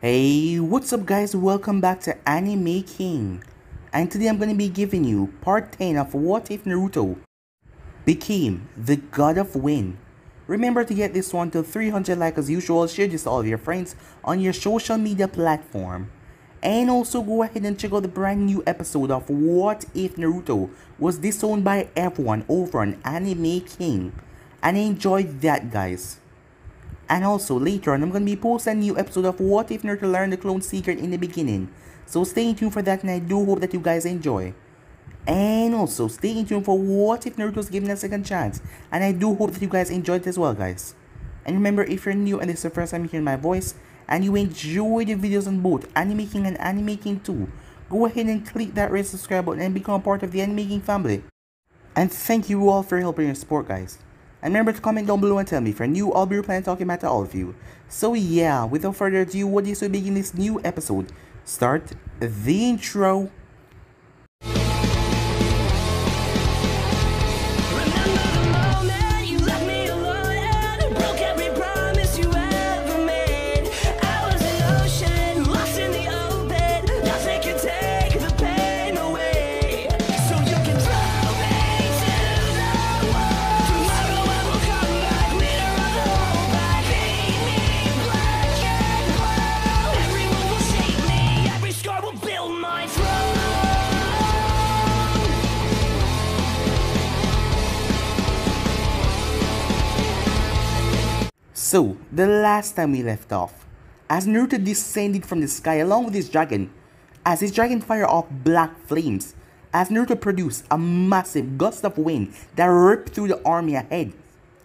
Hey, what's up guys? Welcome back to Anime King. And today I'm going to be giving you part 10 of What If Naruto Became the God of Wind. Remember to get this one to 300 likes as usual, share this to all of your friends on your social media platform. And also go ahead and check out the brand new episode of What If Naruto was disowned by everyone over on Anime King. And I enjoyed that, guys. And also later on, I'm going to be posting a new episode of What If Naruto Learned the Clone Secret in the beginning. So stay tuned for that, and I do hope that you guys enjoy. And also stay tuned for What If Naruto's given a second chance. And I do hope that you guys enjoyed it as well, guys. And remember, if you're new and this is the first time hearing my voice, and you enjoy the videos on both Anime King and Anime King 2, go ahead and click that red subscribe button and become part of the Anime King family. And thank you all for your help and your support, guys. And remember to comment down below and tell me if you're new, I'll be replying talking back to all of you. So yeah, without further ado, what is to begin this new episode? Start the intro. So, the last time we left off, as Naruto descended from the sky along with his dragon, as his dragon fired off black flames, as Naruto produced a massive gust of wind that ripped through the army ahead,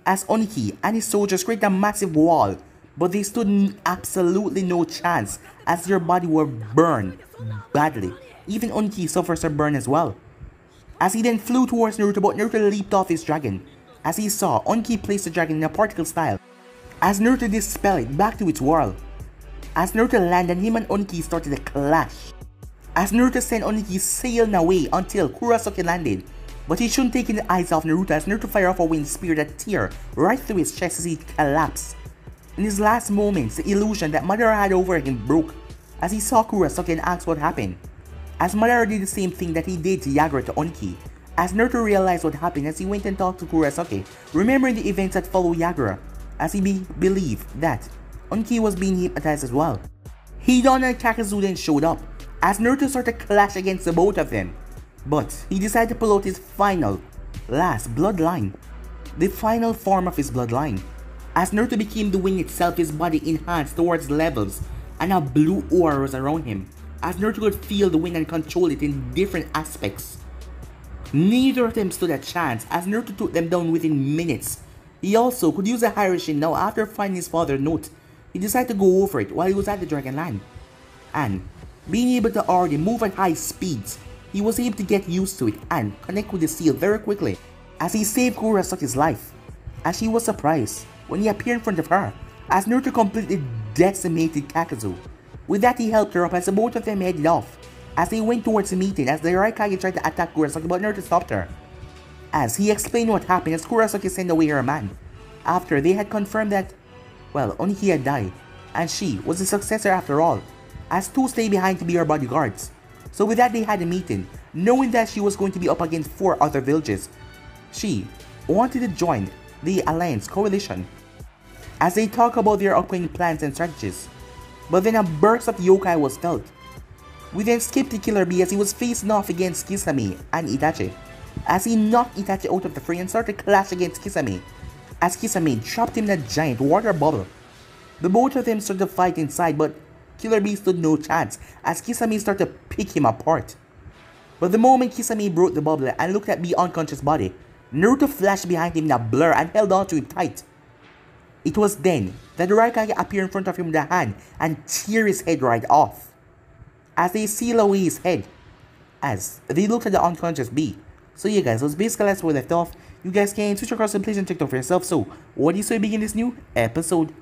as Oniki and his soldiers created a massive wall, but they stood absolutely no chance as their body were burned badly. Even Oniki suffers a burn as well. As he then flew towards Naruto, but Naruto leaped off his dragon, as he saw Oniki place the dragon in a particle style. As Naruto dispelled it back to its world. As Naruto landed, him and Oniki started to clash. As Naruto sent Oniki sailing away until Kurosaki landed. But he shouldn't take the eyes off Naruto as Naruto fired off a wind spear that tear right through his chest as he collapsed. In his last moments, the illusion that Madara had over him broke as he saw Kurosaki and asked what happened. As Madara did the same thing that he did to Yagura to Oniki. As Naruto realized what happened as he went and talked to Kurosaki, remembering the events that followed Yagura. As he believed that Oniki was being hypnotized as well. Hidan and Kakuzu then showed up, as Naruto started to clash against the both of them. But he decided to pull out his last bloodline, the final form of his bloodline. As Naruto became the wind itself, his body enhanced towards levels, and a blue aura was around him, as Naruto could feel the wind and control it in different aspects. Neither of them stood a chance, as Naruto took them down within minutes. He also could use a Hiraishin now after finding his father's note. He decided to go over it while he was at the Dragon Land. And being able to already move at high speeds, he was able to get used to it and connect with the seal very quickly as he saved Kurosaki's life. As she was surprised when he appeared in front of her as Naruto completely decimated Kakuzu. With that, he helped her up as the both of them headed off as they went towards the meeting as the Raikage tried to attack Kurosaki, but Naruto stopped her. As he explained what happened as Kurosaki sent away her man, after they had confirmed that, well, Oniki had died, and she was the successor after all, as two stayed behind to be her bodyguards. So with that, they had a meeting, knowing that she was going to be up against 4 other villages. She wanted to join the Alliance Coalition, as they talk about their upcoming plans and strategies. But then a burst of yokai was felt. We then skipped to Killer Bee as he was facing off against Kisame and Itachi, as he knocked Itachi out of the fray and started to clash against Kisame, as Kisame dropped him in a giant water bubble. The both of them started to fight inside, but Killer Bee stood no chance as Kisame started to pick him apart. But the moment Kisame broke the bubble and looked at Bee's unconscious body, Naruto flashed behind him in a blur and held on to him tight. It was then that the Raikage appeared in front of him with a hand and tear his head right off, as they seal away his head, as they looked at the unconscious Bee. So yeah guys, that's basically that's where we left off. You guys can switch across the place and check it out for yourself. So, what do you say we begin this new episode?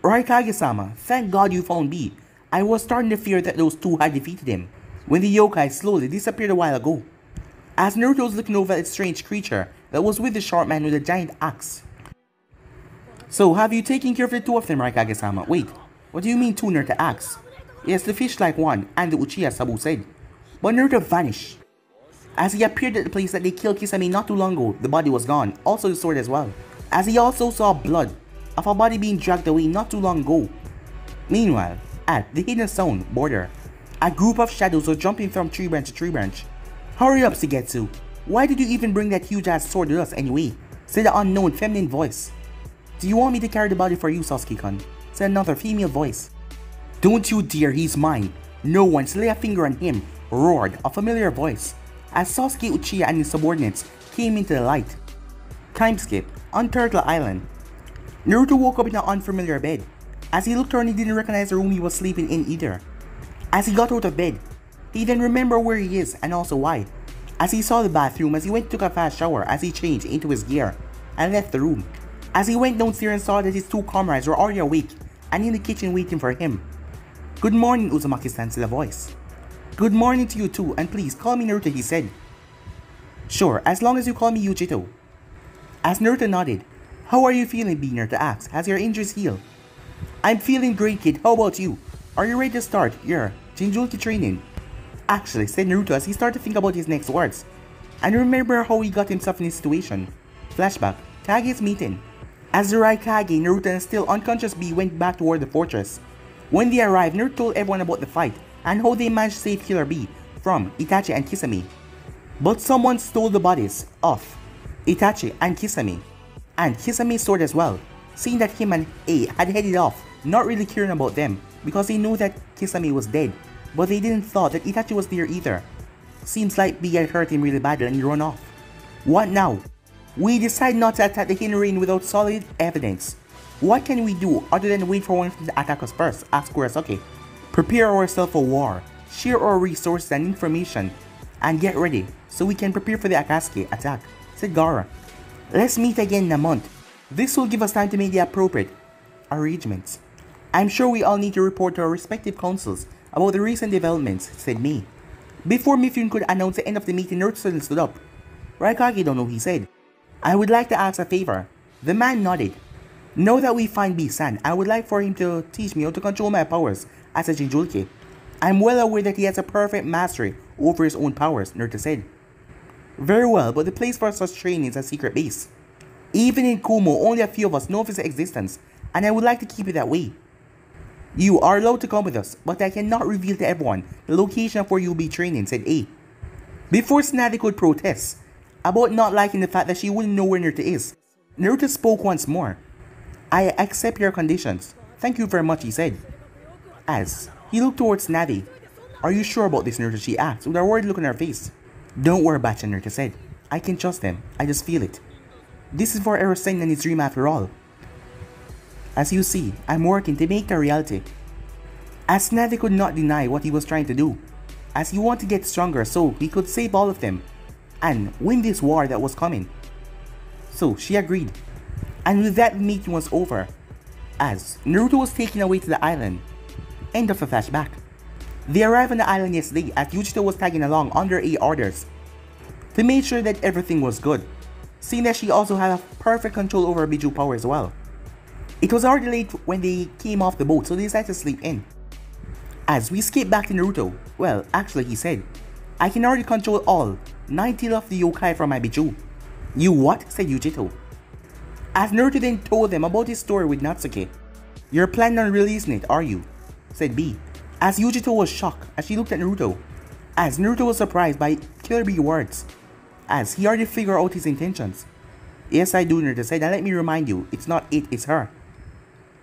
Raikage-sama, thank God you found B. I was starting to fear that those two had defeated him, when the yokai slowly disappeared a while ago. As Naruto was looking over at the strange creature that was with the short man with a giant axe. So, have you taken care of the two of them, Raikage-sama? Wait, What do you mean two, Naruto asks. Yes, the fish-like one and the Uchiha, Sabu said. But Naruto vanished. As he appeared at the place that they killed Kisame not too long ago, the body was gone, also the sword as well. As he also saw blood of a body being dragged away not too long ago. Meanwhile, at the hidden zone border, a group of shadows was jumping from tree branch to tree branch. Hurry up, Shigetsu. Why did you even bring that huge ass sword with us anyway? Said the unknown feminine voice. Do you want me to carry the body for you, Sasuke-kun? Said another female voice. Don't you dare, he's mine. No one, lay a finger on him, roared a familiar voice. As Sasuke, Uchiha and his subordinates came into the light. Time skip on Turtle Island. Naruto woke up in an unfamiliar bed. As he looked around, he didn't recognize the room he was sleeping in either. As he got out of bed, he then remembered where he is and also why. As he saw the bathroom, as he went to take a fast shower, as he changed into his gear and left the room. As he went downstairs and saw that his two comrades were already awake and in the kitchen waiting for him. Good morning, Uzumaki-san, said a voice. Good morning to you too, and please call me Naruto, he said. Sure, as long as you call me Yujito. As Naruto nodded. How are you feeling, B? Naruto asked. Has your injuries healed? I'm feeling great, kid. How about you? Are you ready to start your Jinchuriki training? Actually, said Naruto as he started to think about his next words. And remember how he got himself in this situation. Flashback, Kage's meeting. As the Raikage, Naruto and still unconscious B went back toward the fortress. When they arrived, Naruto told everyone about the fight and how they managed to save Killer B from Itachi and Kisame. But someone stole the bodies of Itachi and Kisame's sword as well, seeing that him and A had headed off, not really caring about them because they knew that Kisame was dead, but they didn't thought that Itachi was there either. Seems like B had hurt him really badly and he run off. What now? We decide not to attack the hidden rain without solid evidence. What can we do other than wait for one of them to attack us first? Asked Kurosaki. Prepare ourselves for war, share our resources and information, and get ready so we can prepare for the Akatsuki attack, said Gaara. Let's meet again in a month. This will give us time to make the appropriate arrangements. I'm sure we all need to report to our respective councils about the recent developments, said Mei. Before Mifune could announce the end of the meeting, Naruto suddenly stood up. Raikage don't know, he said. I would like to ask a favor. The man nodded. Now that we find B-san, I would like for him to teach me how to control my powers as a Jinchuriki. I'm well aware that he has a perfect mastery over his own powers, Naruto said. Very well, but the place for such training is a secret base. Even in Kumo, only a few of us know of its existence, and I would like to keep it that way. You are allowed to come with us, but I cannot reveal to everyone the location of where you'll be training, said A. Before Tsunade could protest about not liking the fact that she wouldn't know where Naruto is, Naruto spoke once more. I accept your conditions. Thank you very much, he said. As he looked towards Tsunade. Are you sure about this, Naruto? She asked with a worried look on her face. Don't worry about it, Naruto said. I can trust them. I just feel it. This is for Erosen and his dream after all. As you see, I'm working to make it a reality. As Tsunade could not deny what he was trying to do, as he wanted to get stronger so he could save all of them and win this war that was coming. So she agreed. And with that, the meeting was over, as Naruto was taken away to the island. End of the flashback. They arrived on the island yesterday as Yujito was tagging along under A orders to make sure that everything was good, seeing that she also had a perfect control over her Biju power as well. It was already late when they came off the boat, so they decided to sleep in. As we skip back to Naruto, well, actually he said, I can already control all 90 of the yokai from my Biju. You what? Said Yujito. As Naruto then told them about his story with Natsuki. You're planning on releasing it, are you? Said B. As Yujito was shocked as she looked at Naruto. As Naruto was surprised by Killer B's words, as he already figured out his intentions. Yes, I do, Naruto said, and let me remind you, it's not it, it's her.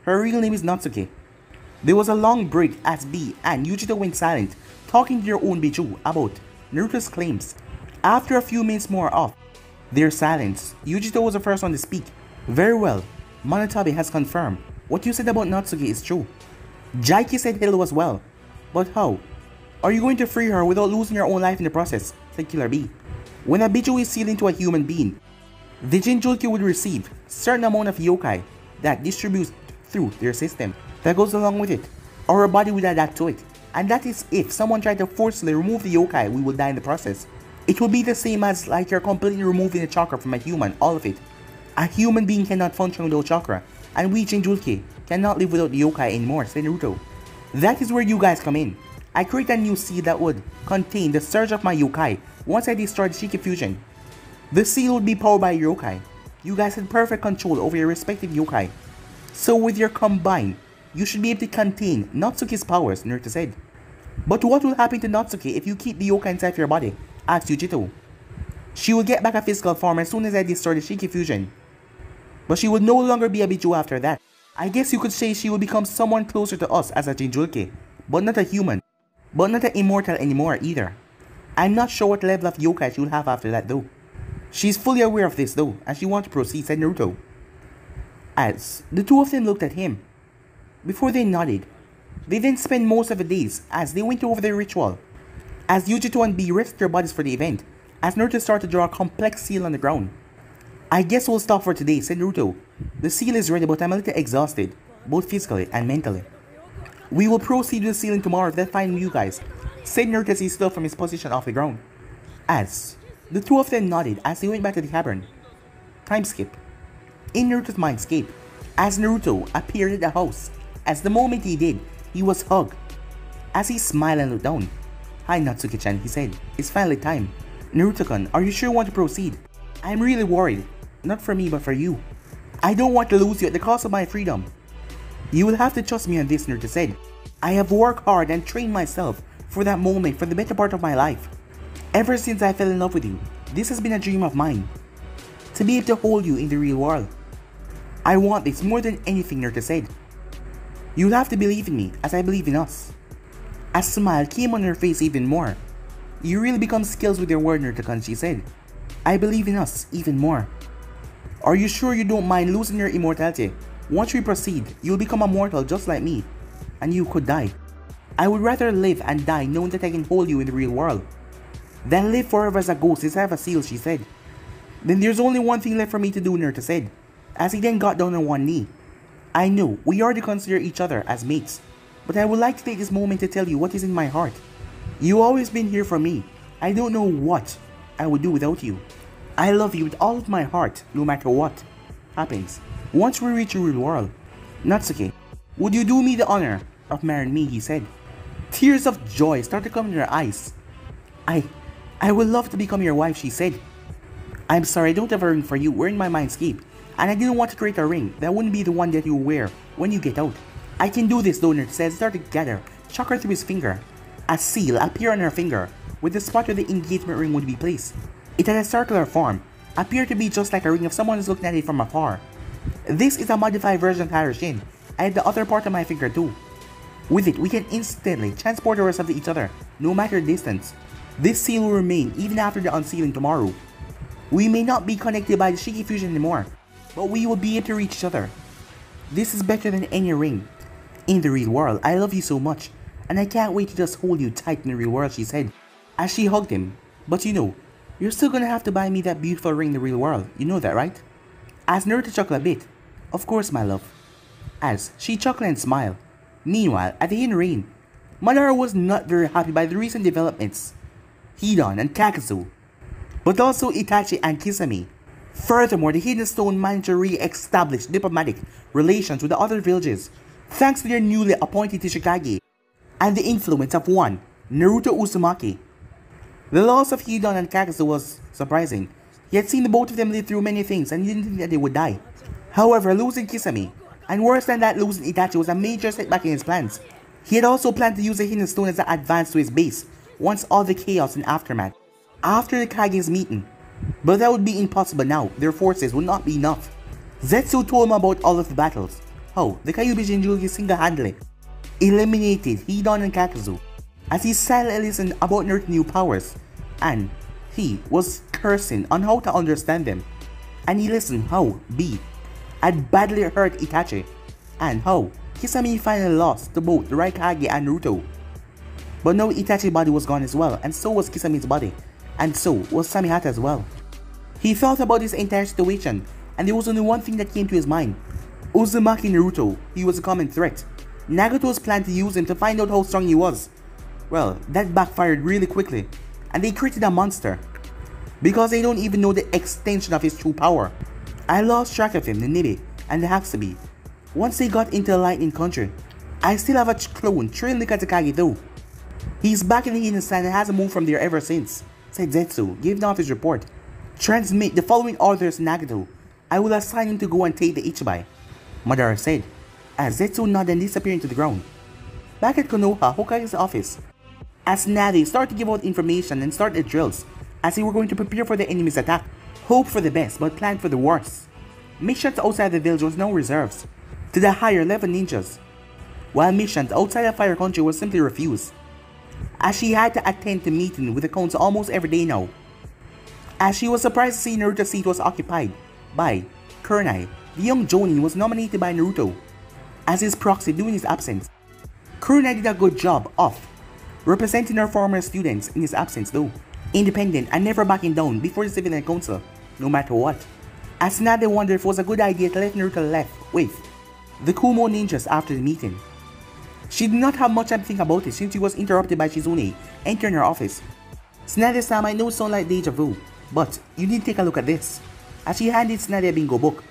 Her real name is Natsuki. There was a long break as B and Yujito went silent, talking to their own Biju about Naruto's claims. After a few minutes more of their silence, Yujito was the first one to speak. Very well, Monotabe has confirmed what you said about Natsuki is true. Jaiki said hello as well. But how? Are you going to free her without losing your own life in the process? Said Killer B. When a Biju is sealed into a human being, the Jinchuriki would receive certain amount of yokai that distributes through their system that goes along with it, or a body would adapt to it. And that is if someone tried to forcibly remove the yokai, we will die in the process. It will be the same as like you're completely removing the chakra from a human, all of it. A human being cannot function without chakra, and we Jinchuriki cannot live without the yokai anymore, said Naruto. That is where you guys come in. I created a new seal that would contain the surge of my yokai once I destroyed the Shiki fusion. The seal would be powered by your yokai. You guys had perfect control over your respective yokai. So with your combine, you should be able to contain Natsuki's powers, Naruto said. But what will happen to Natsuki if you keep the yokai inside your body? Asked Yujito. She will get back a physical form as soon as I destroy the Shiki fusion. But she will no longer be a Bichu after that. I guess you could say she will become someone closer to us as a Jinchuriki, but not a human. But not an immortal anymore either. I'm not sure what level of yokai she will have after that though. She's fully aware of this though, and she wants to proceed, said Naruto. As the two of them looked at him. Before they nodded, they then spent most of the days as they went over their ritual. As Yujito and B rested their bodies for the event, as Naruto started to draw a complex seal on the ground. I guess we'll stop for today, said Naruto. The seal is ready, but I'm a little exhausted, both physically and mentally. We will proceed with the sealing tomorrow if that's fine with you guys, said Naruto as he stood up from his position off the ground. As the two of them nodded as they went back to the cavern. Time skip. In Naruto's mindscape, as Naruto appeared at the house, as the moment he did, he was hugged. As he smiled and looked down. Hi Natsuki-chan, he said. It's finally time. Naruto-kun, are you sure you want to proceed? I'm really worried. Not for me, but for you. I don't want to lose you at the cost of my freedom. You will have to trust me on this, Naruto said. I have worked hard and trained myself for that moment for the better part of my life. Ever since I fell in love with you, this has been a dream of mine. To be able to hold you in the real world. I want this more than anything, Naruto said. You'll have to believe in me as I believe in us. A smile came on her face even more. You really become skills with your word, Naruto-kun, she said. I believe in us even more. Are you sure you don't mind losing your immortality? Once we proceed, you'll become a mortal just like me. And you could die. I would rather live and die knowing that I can hold you in the real world than live forever as a ghost instead of a seal, she said. Then there's only one thing left for me to do, Naruto said, as he then got down on one knee. I know we already consider each other as mates, but I would like to take this moment to tell you what is in my heart. You've always been here for me. I don't know what I would do without you. I love you with all of my heart, no matter what happens. Once we reach the real world, Natsuki, would you do me the honor of marrying me, he said. Tears of joy started coming in her eyes. I would love to become your wife, she said. I'm sorry, I don't have a ring for you. We're in my mindscape, and I didn't want to create a ring that wouldn't be the one that you wear when you get out. I can do this, though, Naruto said, started to gather chakra through his finger. A seal appeared on her finger, with the spot where the engagement ring would be placed. It had a circular form, appeared to be just like a ring if someone is looking at it from afar. This is a modified version of Harashin. I had the other part of my finger too. With it, we can instantly transport ourselves to each other, no matter the distance. This seal will remain even after the unsealing tomorrow. We may not be connected by the Shiki fusion anymore, but we will be able to reach each other. This is better than any ring. In the real world, I love you so much, and I can't wait to just hold you tight in the real world, she said, as she hugged him. But you know, you're still gonna have to buy me that beautiful ring in the real world, you know that, right? As Naruto chuckled a bit. Of course, my love. As she chuckled and smiled. Meanwhile, at the hidden rain, Madara was not very happy by the recent developments. Hidan and Kakazu, but also Itachi and Kisame. Furthermore, the Hidden Stone managed to re-establish diplomatic relations with the other villages, thanks to their newly appointed Tishikage, and the influence of one, Naruto Uzumaki. The loss of Hidan and Kakazu was surprising. He had seen the both of them live through many things and he didn't think that they would die. However, losing Kisame, and worse than that, losing Itachi was a major setback in his plans. He had also planned to use the Hidden Stone as an advance to his base, once all the chaos and aftermath, after the Kage's meeting. But that would be impossible now, their forces would not be enough. Zetsu told him about all of the battles, how the Kyuubi Jinchuriki single-handedly eliminated Hidan and Kakazu, as he silently listened about Naruto's new powers, and he was cursing on how to understand them, and he listened how B had badly hurt Itachi, and how Kisame finally lost to both the Raikage and Naruto. But now Itachi's body was gone as well, and so was Kisame's body, and so was Samihata as well. He thought about this entire situation, and there was only one thing that came to his mind. Uzumaki Naruto, he was a common threat. Nagato's plan to use him to find out how strong he was. Well, that backfired really quickly, and they created a monster, because they don't even know the extension of his true power. I lost track of him, the Nibi, and the Hakusabi. once they got into the lightning country. I still have a clone trained like Katakagi though. He's back in the hidden stand and hasn't moved from there ever since, said Zetsu, giving off his report. Transmit the following orders to Nagato. I will assign him to go and take the Ichibai, Madara said, as Zetsu nodded and disappeared into the ground. Back at Konoha, Hokage's office, as Nadi started to give out information and start the drills, as they were going to prepare for the enemy's attack. Hope for the best, but plan for the worst. Missions outside the village was no reserves to the higher level ninjas, while missions outside the fire country was simply refused, as she had to attend to meeting with the council almost every day now. As she was surprised to see Naruto's seat was occupied by Kurenai, the young Jonin was nominated by Naruto as his proxy during his absence. Kurenai did a good job of representing her former students in his absence though, independent and never backing down before the civilian council, no matter what. As Nade wondered if it was a good idea to let Naruto left with the Kumo ninjas after the meeting. She did not have much time to think about it since she was interrupted by Shizune entering her office. Tsunade-sama, I know it sounds like deja vu, but you need to take a look at this. As she handed Tsunade a bingo book,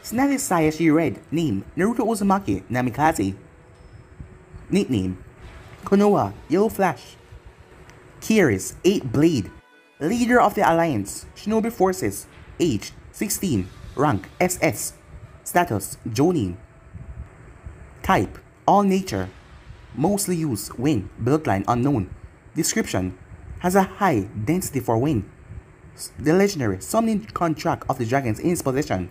Tsunade sighed as she read name Naruto Uzumaki Namikaze. Nickname Konoha Yellow Flash. Kiri's 8 Blade. Leader of the Alliance, Shinobi Forces. Age 16. Rank SS. Status Jonin. Type All Nature. Mostly used Wind. Bloodline unknown. Description: has a high density for wind. The legendary summoning contract of the dragons in his possession.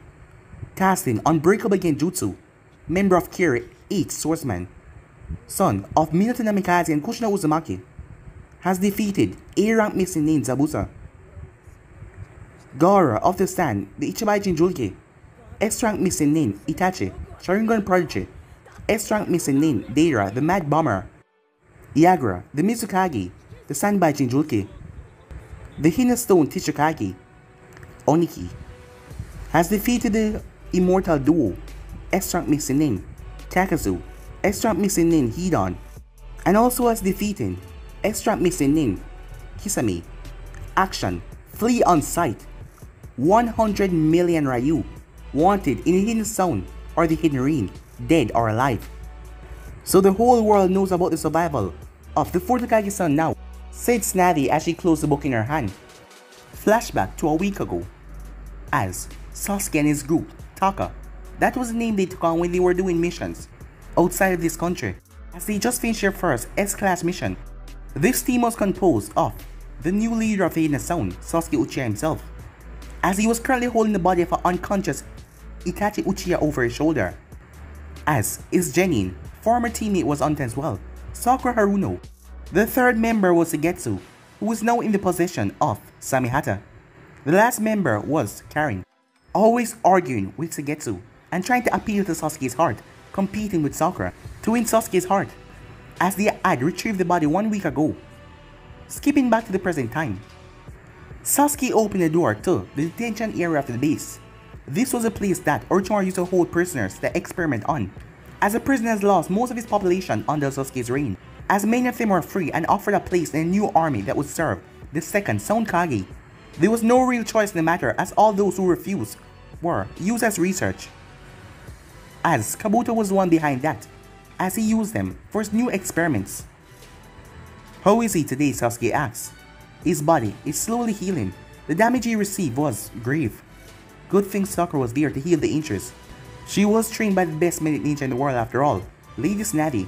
Casting Unbreakable Genjutsu. Member of Kiri 8 Swordsman. Son of Minato Namikaze and Kushina Uzumaki. Has defeated A-rank missing name Zabuza. Gaara of the Stand, the Ichibai Jinchuriki. S-rank missing name Itachi, Sharingan Prodigy. S-rank missing name Deira, the Mad Bomber. Yagura, the Mizukage, the Sanbai Jinchuriki. The Hinastone Tichikage. Oniki. Has defeated the Immortal Duo. S-rank missing name Takazu. S-rank missing name Hidon. And also has defeated S-rank missing name Kisame. Action: flee on sight. 100 million Ryu. Wanted in the hidden zone or the hidden ring, dead or alive. So the whole world knows about the survival of the 4th Hokage-san now, said Tsunade as she closed the book in her hand. Flashback to a week ago, as Sasuke and his group, Taka, that was the name they took on when they were doing missions outside of this country, as they just finished their first S-class mission. This team was composed of the new leader of the hidden zone, Sasuke Uchiha himself, as he was currently holding the body of an unconscious Itachi Uchiha over his shoulder. As his genuine former teammate was on as well, Sakura Haruno. The third member was Suigetsu, who was now in the possession of Samihata. The last member was Karin, always arguing with Suigetsu and trying to appeal to Sasuke's heart, competing with Sakura to win Sasuke's heart, as they had retrieved the body 1 week ago. Skipping back to the present time, Sasuke opened the door to the detention area of the base. This was a place that Orochimaru used to hold prisoners to experiment on, as the prisoners lost most of his population under Sasuke's reign, as many of them were free and offered a place in a new army that would serve the second Sound Kage. There was no real choice in the matter, as all those who refused were used as research, as Kabuto was the one behind that, as he used them for his new experiments. How is he today? Sasuke asked. His body is slowly healing. The damage he received was grave. Good thing Sakura was there to heal the injuries. She was trained by the best medic ninja in the world after all, Lady Tsunade.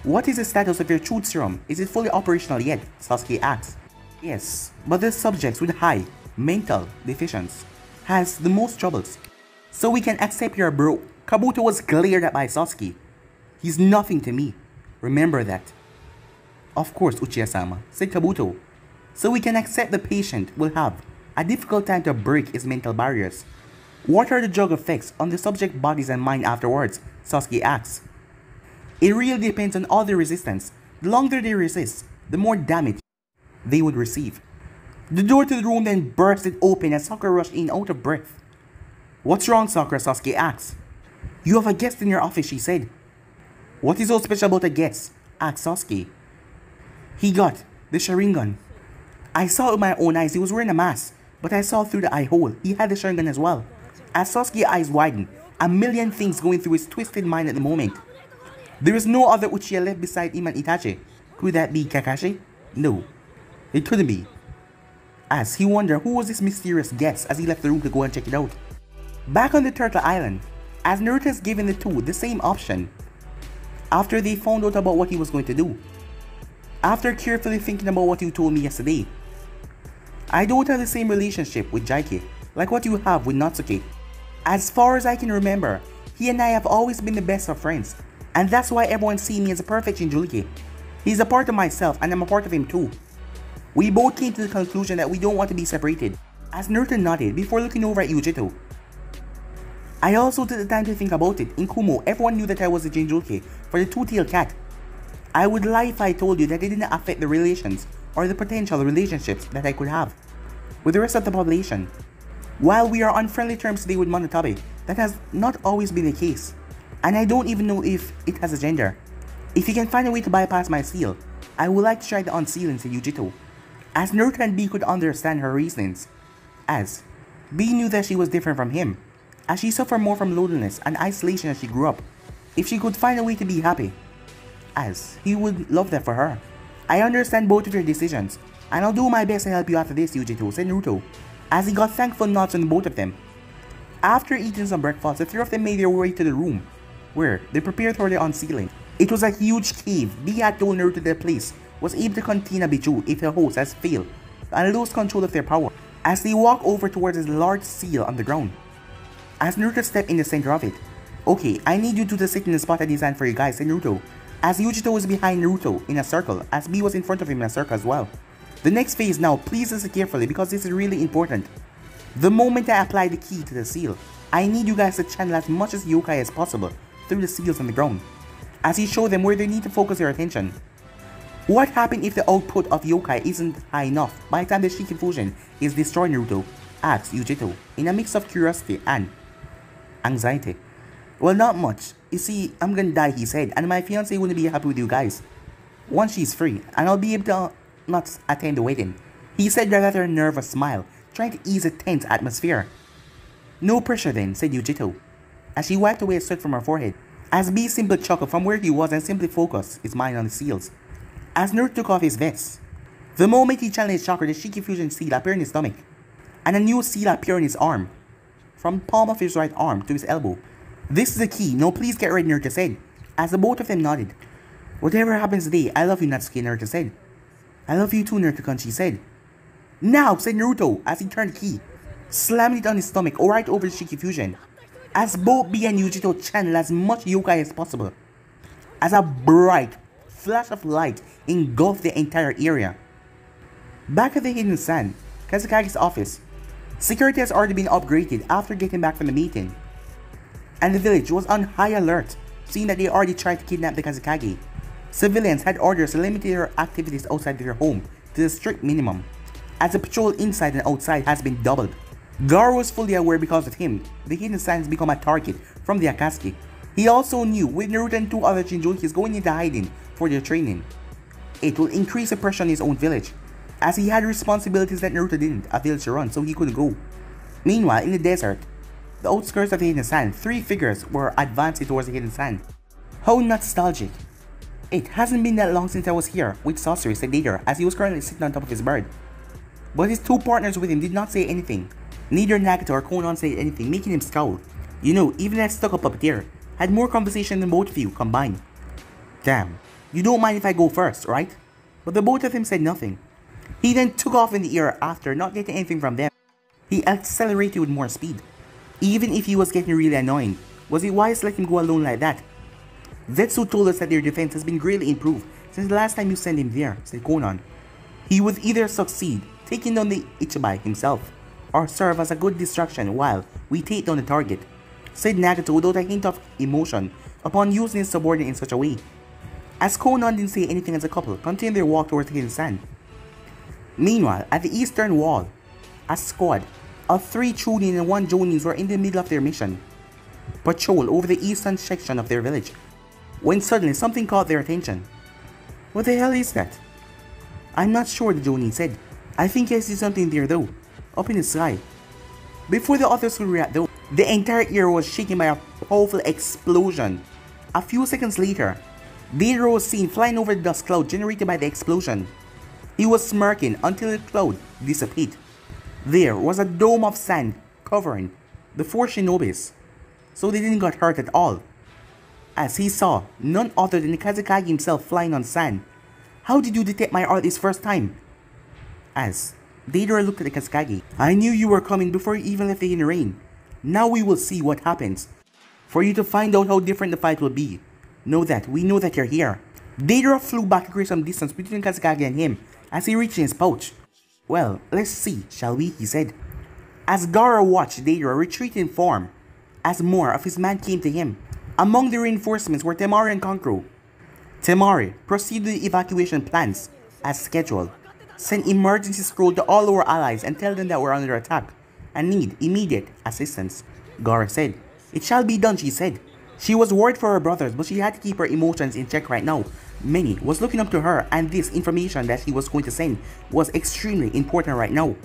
What is the status of your truth serum? Is it fully operational yet? Sasuke asked. Yes, but the subjects with high mental deficiencies has the most troubles. So we can accept your bro. Kabuto was glared at by Sasuke. He's nothing to me. Remember that. Of course, Uchiha-sama, said Kabuto. So we can accept the patient will have a difficult time to break his mental barriers. What are the drug effects on the subject bodies and mind afterwards? Sasuke asks. It really depends on all the resistance. The longer they resist, the more damage they would receive. The door to the room then bursted open as Sakura rushed in out of breath. What's wrong, Sakura? Sasuke asks. You have a guest in your office, she said. What is so special about a guest? Asked Sasuke. He got the Sharingan. I saw it with my own eyes. He was wearing a mask, but I saw through the eye hole. He had the Sharingan as well. As Sasuke's eyes widened, A million things going through his twisted mind at the moment. There is no other Uchiha left beside him and Itachi. Could that be Kakashi? No, it couldn't be. As he wondered who was this mysterious guest as he left the room to go and check it out. Back on the Turtle Island, as Naruto has given the two the same option after they found out about what he was going to do. After carefully thinking about what you told me yesterday, I don't have the same relationship with Jaike like what you have with Natsuki. As far as I can remember, he and I have always been the best of friends, and that's why everyone sees me as a perfect Jinchuriki. He's a part of myself and I'm a part of him too. We both came to the conclusion that we don't want to be separated, as Naruto nodded before looking over at Yujito. I also took the time to think about it. In Kumo, everyone knew that I was a Jinchuriki for the two-tailed cat. I would lie if I told you that it didn't affect the relations or the potential relationships that I could have with the rest of the population. While we are on friendly terms today with Monotabe, that has not always been the case, and I don't even know if it has a gender. If you can find a way to bypass my seal, I would like to try the unsealing, said Yujito, as Naruto and B could understand her reasonings, as B knew that she was different from him, as she suffered more from loneliness and isolation as she grew up. If she could find a way to be happy, as he would love that for her. I understand both of your decisions, and I'll do my best to help you after this, Yujito, said Naruto, as he got thankful nods on both of them. After eating some breakfast, the three of them made their way to the room, where they prepared for the unsealing. It was a huge cave. B had told Naruto that the place was able to contain a Biju if the host has failed and lose control of their power, as they walk over towards a large seal on the ground. As Naruto stepped in the center of it. Okay, I need you two to sit in the spot I designed for you guys, said Naruto, as Yujito was behind Naruto in a circle, as B was in front of him in a circle as well. The next phase now, please listen carefully because this is really important. The moment I apply the key to the seal, I need you guys to channel as much as yokai as possible through the seals on the ground, as he showed them where they need to focus their attention. What happens if the output of yokai isn't high enough by the time the Shiki fusion is destroyed, Naruto? Asked Yujito in a mix of curiosity and anxiety. Well, not much. You see, I'm gonna die, he said, and my fiance wouldn't be happy with you guys once she's free, and I'll be able to not attend the wedding, he said with a rather nervous smile, trying to ease a tense atmosphere. No pressure then, said Yujito, as she wiped away a sweat from her forehead, as B simply chuckled from where he was and simply focused his mind on the seals. As Naruto took off his vest, the moment he channeled his chakra, the Shiki fusion seal appeared in his stomach, and a new seal appeared in his arm, from the palm of his right arm to his elbow. This is the key, now please get ready, Naruto said, as the both of them nodded. Whatever happens today, I love you, Natsuki, Naruto said. I love you too, Naruto-kun, she said. Now, said Naruto, as he turned the key, slamming it on his stomach right over the Shiki fusion, as both B and Yujito channeled as much yokai as possible, as a bright flash of light engulfed the entire area. Back at the Hidden Sand, Kazekage's office, security has already been upgraded after getting back from the meeting, and the village was on high alert, seeing that they already tried to kidnap the Kazekage. Civilians had orders to limit their activities outside their home to the strict minimum, as the patrol inside and outside has been doubled. Garo was fully aware because of him, the Hidden Sand has become a target from the Akatsuki. He also knew with Naruto and two other Jinchurikis going into hiding for their training, it will increase the pressure on his own village, as he had responsibilities that Naruto didn't, a village to run, so he couldn't go. Meanwhile, in the desert, the outskirts of the Hidden Sand, three figures were advancing towards the Hidden Sand. How nostalgic. It hasn't been that long since I was here with Sorcery, said Dater, as he was currently sitting on top of his bird. But his two partners with him did not say anything. Neither Nagato or Konan said anything, making him scowl. You know, even that stuck-up puppeteer had more conversation than both of you combined. Damn, you don't mind if I go first, right? But the both of them said nothing. He then took off in the air after not getting anything from them. He accelerated with more speed. Even if he was getting really annoying, was it wise to let him go alone like that? Zetsu told us that their defense has been greatly improved since the last time you sent him there, said Konan. He would either succeed taking down the Ichibai himself, or serve as a good distraction while we take down the target, said Nagato without a hint of emotion upon using his subordinate in such a way. As Konan didn't say anything as the couple continued their walk towards the Hidden Sand. Meanwhile, at the eastern wall, a squad of 3 Chunin and 1 Jonins were in the middle of their mission, patrol over the eastern section of their village, when suddenly something caught their attention. What the hell is that? I'm not sure, the Jonin said. I think I see something there though, up in the sky. Before the others could react though, the entire area was shaken by a powerful explosion. A few seconds later, Deidara was seen flying over the dust cloud generated by the explosion. He was smirking until the cloud dissipated. There was a dome of sand covering the four shinobis, so they didn't get hurt at all. As he saw none other than the Kazekage himself flying on sand. How did you detect my art this first time? As Deidara looked at the Kazekage. I knew you were coming before you even left the inner rain. Now we will see what happens. For you to find out how different the fight will be. We know that you're here. Deidara flew back to create some distance between Kazekage and him as he reached in his pouch. Well, let's see, shall we? He said. As Gaara watched Deidara retreat in form, as more of his men came to him. Among the reinforcements were Temari and Kankuro. Temari proceeded with the evacuation plans as scheduled. Sent emergency scroll to all our allies and tell them that we're under attack and need immediate assistance. Gaara said. It shall be done, she said. She was worried for her brothers, but she had to keep her emotions in check right now. Many was looking up to her, and this information that she was going to send was extremely important right now.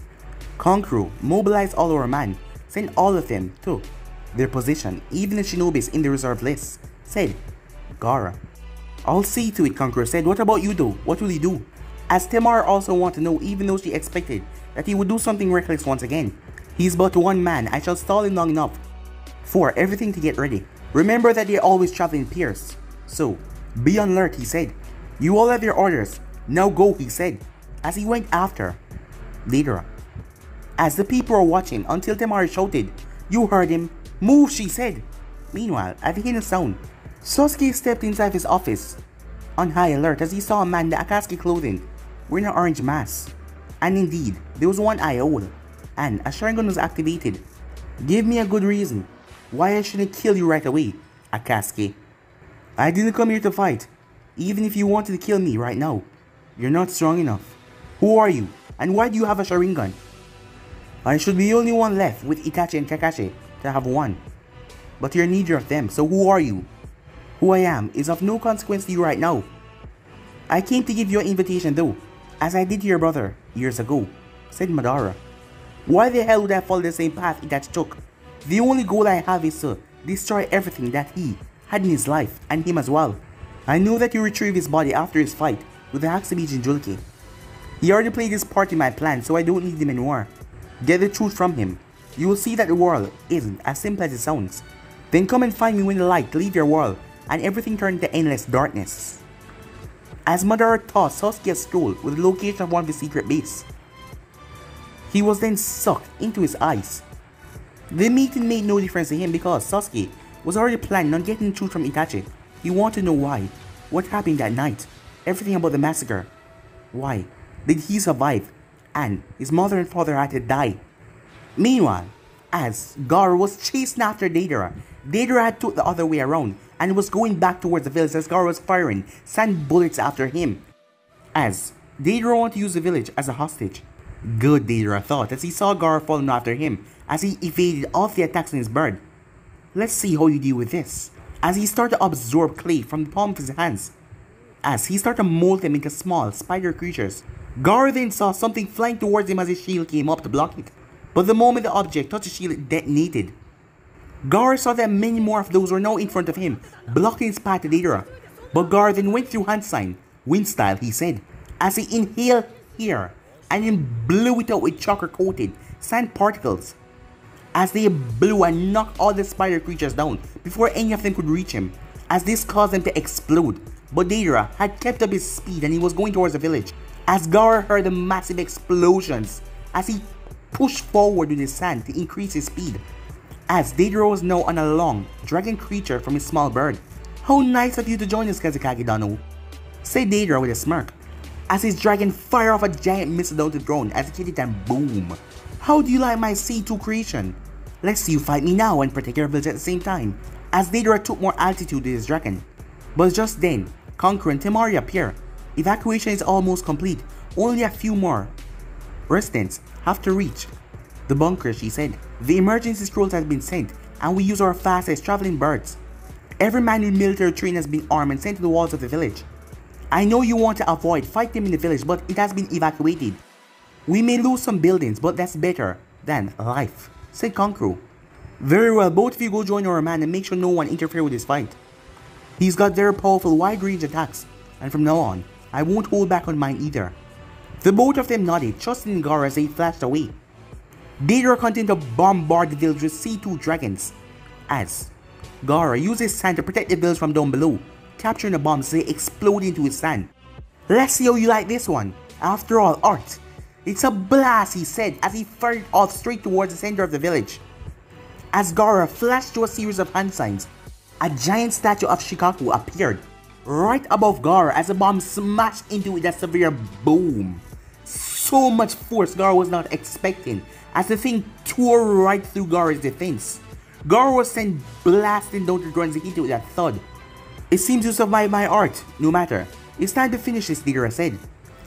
Kankuro mobilized all our men, sent all of them to their position, even the shinobis in the reserve list, said Gaara. I'll see to it, Kankuro said. What about you though? What will you do? As Temari also wanted to know, even though she expected that he would do something reckless once again. He's but one man, I shall stall him long enough for everything to get ready. Remember that they always travel in pairs. So, be on alert, he said. You all have your orders. Now go, he said, as he went after Deidara. As the people were watching until Temari shouted, You heard him. Move, she said. Meanwhile, at the hidden sound, Sasuke stepped inside his office, on high alert as he saw a man in the Akatsuki clothing, wearing an orange mask. And indeed, there was one eye old, and a Sharingan was activated. Give me a good reason why I shouldn't kill you right away, Akatsuki. I didn't come here to fight. Even if you wanted to kill me right now, you're not strong enough. Who are you, and why do you have a Sharingan? I should be the only one left with Itachi and Kakashi to have one. But you're neither of them, so who are you? Who I am is of no consequence to you right now. I came to give you an invitation though, as I did to your brother years ago, said Madara. Why the hell would I follow the same path Itachi took? The only goal I have is to destroy everything that he had in his life, and him as well. I know that you retrieved his body after his fight with the Hakusebi Jinchuriki. He already played his part in my plan, so I don't need him anymore. Get the truth from him. You will see that the world isn't as simple as it sounds. Then come and find me when the light leave your world and everything turned into endless darkness. As Madara taught Sasuke a scroll with the location of one of his secret base, he was then sucked into his eyes. The meeting made no difference to him because Sasuke was already planning on getting the truth from Itachi. He wanted to know why, what happened that night, everything about the massacre. Why did he survive and his mother and father had to die? Meanwhile, as Gaara was chasing after Deidara, Deidara had took the other way around and was going back towards the village as Gaara was firing sand bullets after him. As Deidara wanted to use the village as a hostage. Good, Deidara thought as he saw Gaara following after him as he evaded all of the attacks on his bird. Let's see how you deal with this. As he started to absorb clay from the palm of his hands, as he started to mold them into small spider creatures. Gaara then saw something flying towards him as his shield came up to block it. But the moment the object touched his shield, it detonated. Gaara saw that many more of those were now in front of him, blocking his path to Deidara. But Gaara then went through hand sign, wind style, he said, as he inhaled air and then blew it out with chakra coated sand particles. As they blew and knocked all the spider creatures down before any of them could reach him, as this caused them to explode. But Deidara had kept up his speed and he was going towards the village. As Gaara heard the massive explosions, as he pushed forward with his sand to increase his speed. As Deidara was now on a long, dragon creature from his small bird. How nice of you to join us, Kazekage Dano, said Deidara with a smirk, as his dragon fired off a giant missile down to the ground as it hit it and boom. How do you like my C2 creation? Let's see you fight me now and protect your village at the same time. As Deidara took more altitude with his dragon. But just then, Kankuro and Temari appear. Evacuation is almost complete. Only a few more residents have to reach the bunker, she said. The emergency scrolls has been sent and we use our fastest traveling birds. Every man with military training has been armed and sent to the walls of the village. I know you want to avoid fighting in the village, but it has been evacuated. We may lose some buildings, but that's better than life, said Kankuro. Very well, both of you go join our man and make sure no one interfere with this fight. He's got very powerful wide range attacks, and from now on, I won't hold back on mine either. The both of them nodded, trusting in Gaara as they flashed away. Deidara continued to bombard the village with C2 dragons, as Gaara used his sand to protect the village from down below, capturing the bombs as they exploded into his sand. Let's see how you like this one. After all, art. It's a blast, he said as he fired off straight towards the center of the village. As Gaara flashed through a series of hand signs, a giant statue of Shikaku appeared right above Gaara as the bomb smashed into it with a severe boom. So much force Gaara was not expecting as the thing tore right through Gaara's defense. Gaara was sent blasting down to the ground as he hit it with a thud. It seems you survived my art, no matter. It's time to finish this, Deidara said,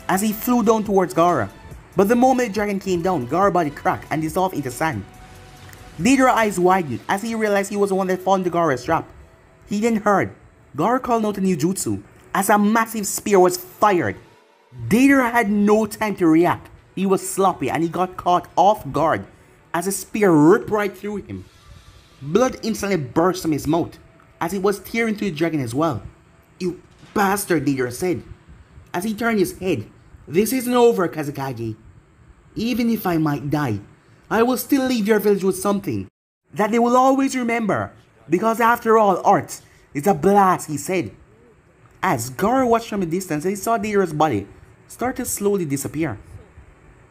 as he flew down towards Gaara. But the moment the dragon came down, Gaara's body cracked and dissolved into sand. Deidara's eyes widened as he realized he was the one that fell into Gaara's trap. He then heard Gaara called out a new jutsu as a massive spear was fired. Deidara had no time to react. He was sloppy and he got caught off guard as a spear ripped right through him. Blood instantly burst from his mouth as he was tearing through the dragon as well. "You bastard," Deidara said as he turned his head. "This isn't over, Kazekage. Even if I might die, I will still leave your village with something that they will always remember, because after all, art is a blast," he said. As Gaara watched from a distance, he saw Deidara's body start to slowly disappear.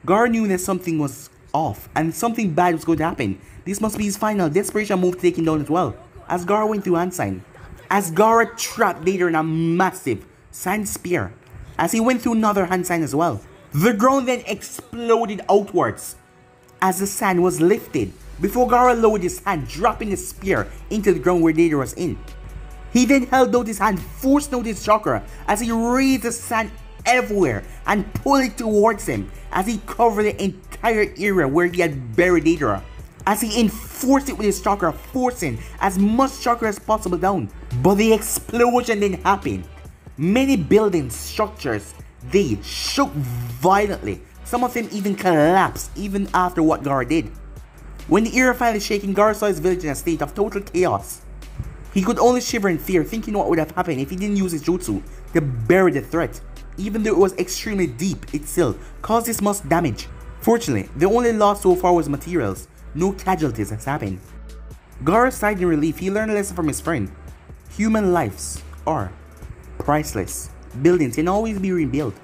Gaara knew that something was off and something bad was going to happen. This must be his final desperation move to take him down as well, as Gaara went through hand sign. As Gaara trapped Deidara in a massive sand spear, as he went through another hand sign as well. The ground then exploded outwards as the sand was lifted before Gaara lowered his hand, dropping the spear into the ground where Deidara was in. He then held out his hand, forced out his chakra as he raised the sand everywhere and pulled it towards him as he covered the entire area where he had buried Deidara. As he enforced it with his chakra, forcing as much chakra as possible down. But the explosion then happened. Many buildings, structures, they shook violently. Some of them even collapsed even after what Gaara did. When the area finally shaking, Gaara saw his village in a state of total chaos. He could only shiver in fear, thinking what would have happened if he didn't use his jutsu to bury the threat. Even though it was extremely deep, it still caused this much damage. Fortunately, the only loss so far was materials. No casualties has happened. Gaara sighed in relief. He learned a lesson from his friend. Human lives are priceless. Buildings can always be rebuilt.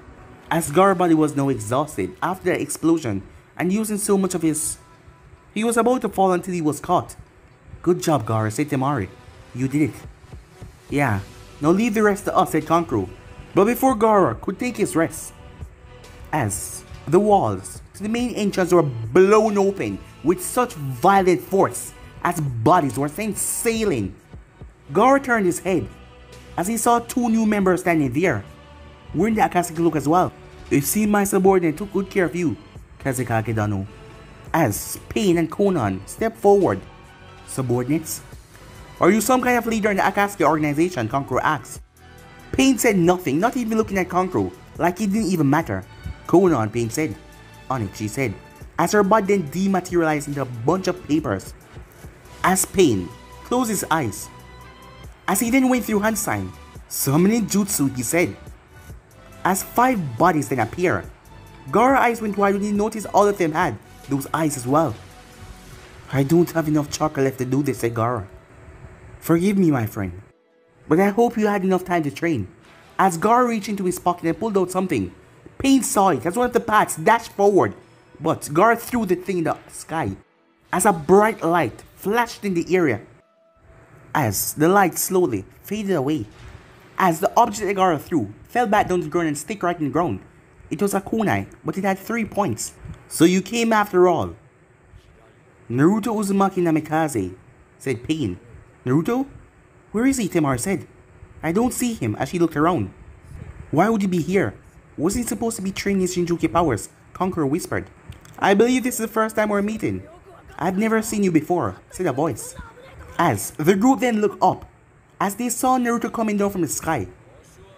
As Gaara's body was now exhausted after the explosion and using so much of his... He was about to fall until he was caught. "Good job, Gaara," said Temari. "You did it." "Yeah, now leave the rest to us," said Kankuro. But before Gaara could take his rest, as the walls to the main entrance were blown open with such violent force as bodies were sent sailing, Gaara turned his head as he saw two new members standing there, wearing the Akatsuki look as well. "It seemed my subordinate took good care of you, Kazekage Dano." As Pain and Konan stepped forward. "Subordinates? Are you some kind of leader in the Akatsuki organization?" Kankuro asked. Pain said nothing, not even looking at Kankuro, like it didn't even matter. "Konan," Pain said. "On it," she said, as her body then dematerialized into a bunch of papers. As Pain closed his eyes, as he then went through hand sign, "Summoning jutsu," he said. As 5 bodies then appeared, Gaara's eyes went wide when he noticed all of them had those eyes as well. "I don't have enough chakra left to do this," said Gaara. "Forgive me, my friend, but I hope you had enough time to train." As Gaara reached into his pocket and pulled out something, Pain saw it as one of the paths dashed forward, but Gaara threw the thing in the sky as a bright light flashed in the area. As the light slowly faded away, as the object that Gaara threw fell back down to the ground and stuck right in the ground. It was a kunai, but it had 3 points. "So you came after all." "Naruto Uzumaki Namikaze," said Pain. "Naruto? Where is he?" Temari said. "I don't see him," as she looked around. "Why would he be here? Wasn't he supposed to be training his Shinjuki powers?" Kankuro whispered. "I believe this is the first time we're meeting. I've never seen you before," said a voice. As the group then looked up, as they saw Naruto coming down from the sky,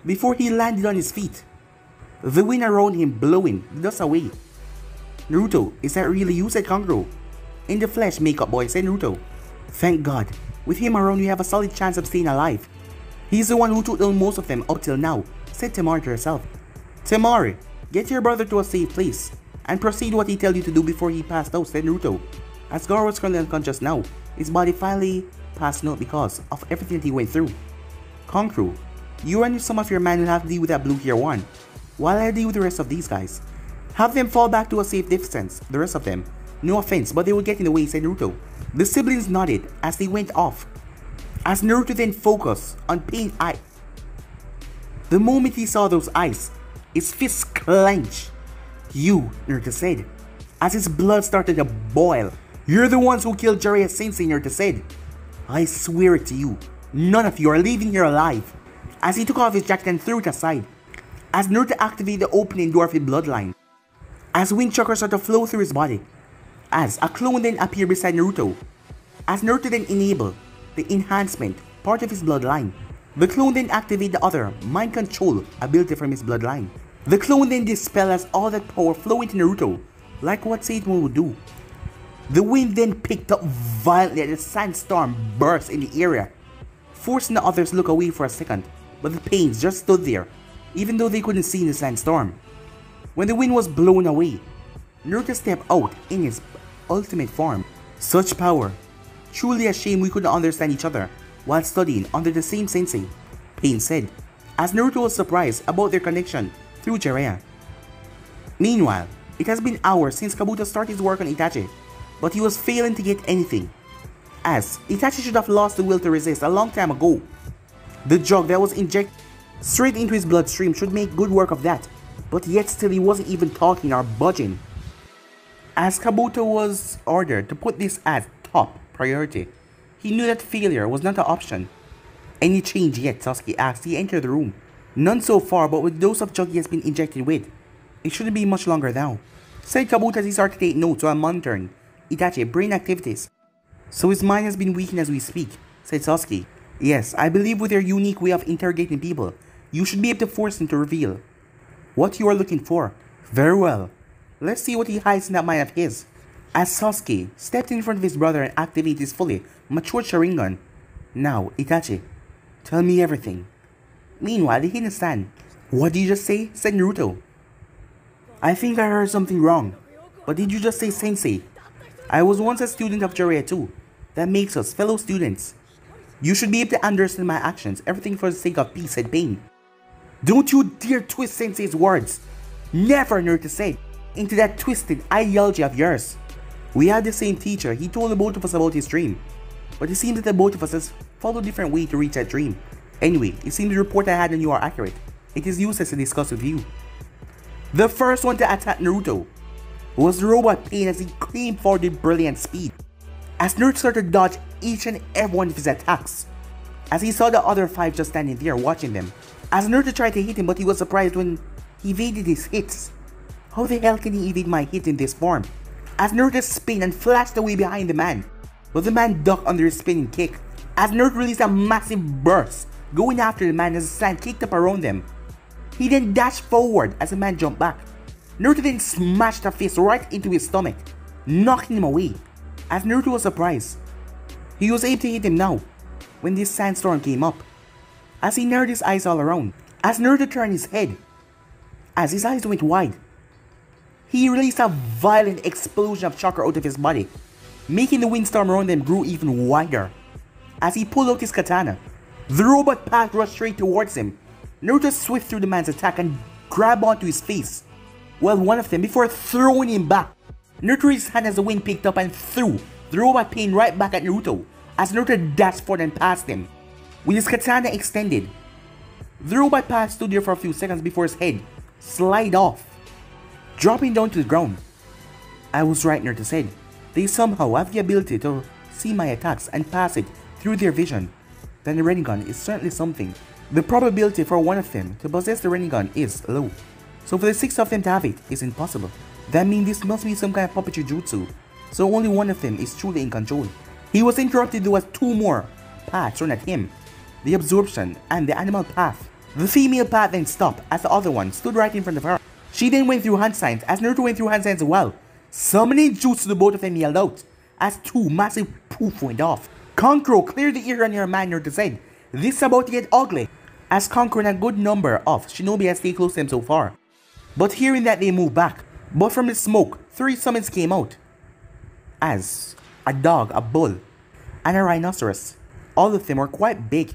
before he landed on his feet, the wind around him blowing the dust away. "Naruto, is that really you?" said Kankuro. "In the flesh, makeup boy," said Naruto. Thank God. With him around, we have a solid chance of staying alive. He's the one who took down most of them up till now, said Temari to herself. Temari, get your brother to a safe place, and proceed what he tells you to do before he passed out, said Naruto. As Garo was currently unconscious now, his body finally passed out because of everything that he went through. Kankru, you and some of your men will have to deal with that blue hair one, while I deal with the rest of these guys. Have them fall back to a safe distance, the rest of them. No offense, but they will get in the way, said Naruto. The siblings nodded as they went off. As Naruto then focused on Pain's eye. The moment he saw those eyes, his fists clenched. You, Naruto said, as his blood started to boil. You're the ones who killed Jiraiya Sensei, Naruto said. I swear it to you, none of you are leaving here alive. As he took off his jacket and threw it aside. As Naruto activated the opening door of his bloodline. As wind chakra started to flow through his body. As a clone then appeared beside Naruto. As Naruto then enabled the enhancement part of his bloodline. The clone then activated the other mind control ability from his bloodline. The clone then dispelled as all that power flowed into Naruto, like what Satan would do. The wind then picked up violently as a sandstorm burst in the area, forcing the others to look away for a second, but the Pains just stood there, even though they couldn't see in the sandstorm. When the wind was blown away, Naruto stepped out in his ultimate form. Such power. Truly a shame we couldn't understand each other while studying under the same sensei, Pain said, as Naruto was surprised about their connection through Jiraiya. Meanwhile, it has been hours since Kabuto started his work on Itachi, but he was failing to get anything, as Itachi should have lost the will to resist a long time ago. The drug that was injected straight into his bloodstream should make good work of that, but yet still he wasn't even talking or budging. As Kabuto was ordered to put this as top priority, he knew that failure was not an option. Any change yet? Sasuke asked. He entered the room. None so far, but with the dose of drug he has been injected with, it shouldn't be much longer now, said Kabuto as he started to take notes while monitoring Itachi's brain activities. So his mind has been weakened as we speak, said Sasuke. Yes, I believe with your unique way of interrogating people, you should be able to force him to reveal what you are looking for. Very well. Let's see what he hides in that mind of his. As Sasuke stepped in front of his brother and activated his fully matured Sharingan. Now, Itachi, tell me everything. Meanwhile, he hit his stand. What did you just say? Said Naruto. I think I heard something wrong. But did you just say sensei? I was once a student of Jiraiya too. That makes us fellow students. You should be able to understand my actions. Everything for the sake of peace, said Pain. Don't you dare twist sensei's words. Never, Naruto said, into that twisted ideology of yours. We had the same teacher. He told the both of us about his dream. But it seems that the both of us has followed different way to reach that dream. Anyway, it seems the report I had on you are accurate. It is useless to discuss with you. The first one to attack Naruto was the robot Pain as he came forward with brilliant speed. As Naruto started to dodge each and every one of his attacks, as he saw the other five just standing there watching them. As Naruto tried to hit him, but he was surprised when he evaded his hits. How the hell can he evade my hit in this form? As Naruto spun and flashed away behind the man, but the man ducked under his spinning kick. As Naruto released a massive burst, going after the man as the sand kicked up around them. He then dashed forward as the man jumped back. Naruto then smashed a fist right into his stomach, knocking him away. As Naruto was surprised, he was able to hit him now, when this sandstorm came up. As he narrowed his eyes all around, as Naruto turned his head, as his eyes went wide, he released a violent explosion of chakra out of his body, making the windstorm around them grow even wider. As he pulled out his katana, the robot path rushed straight towards him. Naruto swift through the man's attack and grabbed onto his face, while one of them, before throwing him back, Naruto raised his hand as the wind picked up and threw the robot Pain right back at Naruto, as Naruto dashed forward and passed him. With his katana extended, the robot path stood there for a few seconds before his head slid off, dropping down to the ground. I was right, Naruto said. They somehow have the ability to see my attacks and pass it through their vision. Then the Rinnegan is certainly something. The probability for one of them to possess the Rinnegan is low. So for the 6 of them to have it is impossible. That means this must be some kind of puppetry jutsu. So only one of them is truly in control. He was interrupted though as 2 more paths thrown at him. The absorption and the animal path. The female path then stopped as the other one stood right in front of her. She then went through hand signs as Naruto went through hand signs as well. Summoning jutsu, the both of them yelled out as 2 massive poof went off. Kankuro, clear the ear on your man, Naruto said. This is about to get ugly. As Kankuro and a good number of shinobi has stayed close to him so far. But hearing that, they moved back. But from the smoke, 3 summons came out. As a dog, a bull, and a rhinoceros. All of them were quite big.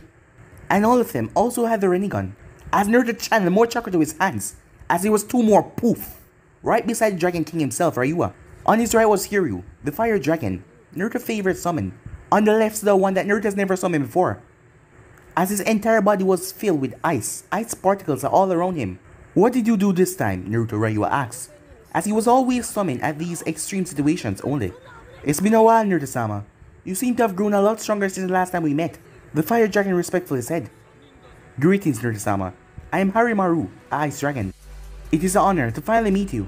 And all of them also had the Rinnegan. As Naruto channeled more chakra to his hands, as there was 2 more poof, right beside the Dragon King himself, Ryua. On his right was Hiryu, the fire dragon, Naruto's favorite summon. On the left is the one that Naruto has never summoned before. As his entire body was filled with ice particles are all around him. What did you do this time? Naruto Ryua asked, as he was always summoned at these extreme situations only. It's been a while, Naruto-sama. You seem to have grown a lot stronger since the last time we met. The fire dragon respectfully said. Greetings, Naruto-sama. I am Harimaru, a ice dragon. It is an honor to finally meet you.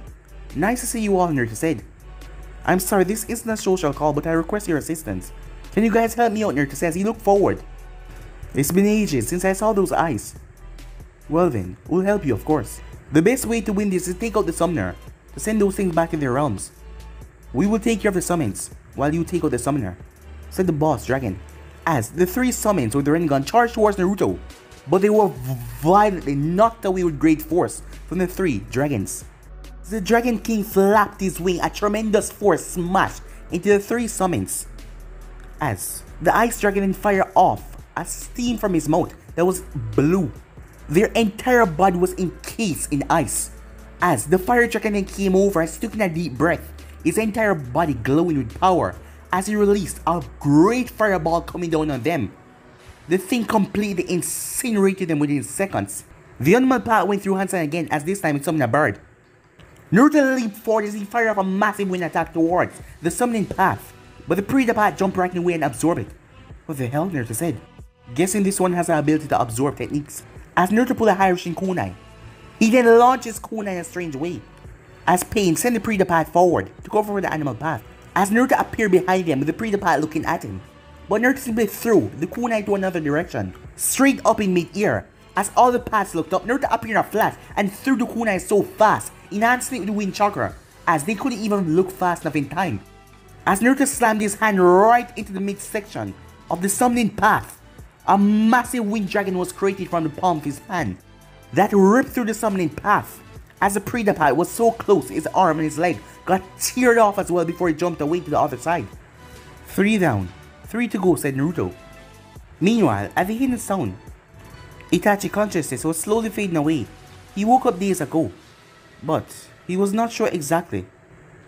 Nice to see you all, Naruto said. I'm sorry, this isn't a social call, but I request your assistance. Can you guys help me out, Naruto says he looked forward. It's been ages since I saw those eyes. Well then, we'll help you of course. The best way to win this is to take out the summoner, to send those things back in their realms. We will take care of the summons, while you take out the summoner, said the boss dragon. As the 3 summons with the Rinnegan charged towards Naruto, but they were violently knocked away with great force from the 3 dragons. The Dragon King flapped his wing, a tremendous force smashed into the 3 summons. As the ice dragon then fired off a steam from his mouth that was blue. Their entire body was encased in ice. As the fire dragon then came over and took in a deep breath, his entire body glowing with power as he released a great fireball coming down on them. The thing completely incinerated them within seconds. The animal path went through Hansen again, as this time it summoned a bird. Naruto leaped forward as he fired off a massive wind attack towards the summoning path, but the Predator path jumped right in the way and absorbed it. What the hell, Naruto said. Guessing this one has the ability to absorb techniques. As Naruto pulled a Hyroshin kunai, he then launched his kunai in a strange way. As Pain sent the Predator path forward to cover for the animal path. As Naruto appeared behind him with the Predator path looking at him. But Naruto simply threw the kunai to another direction, straight up in mid-air. As all the paths looked up, Naruto appeared in a flash and threw the kunai so fast, enhancing it with the wind chakra, as they couldn't even look fast enough in time. As Naruto slammed his hand right into the midsection of the summoning path, a massive wind dragon was created from the palm of his hand that ripped through the summoning path. As the Predator path was so close, his arm and his leg got teared off as well before he jumped away to the other side. 3 down, 3 to go, said Naruto. Meanwhile, at the hidden sound, Itachi's consciousness was slowly fading away. He woke up days ago, but he was not sure exactly.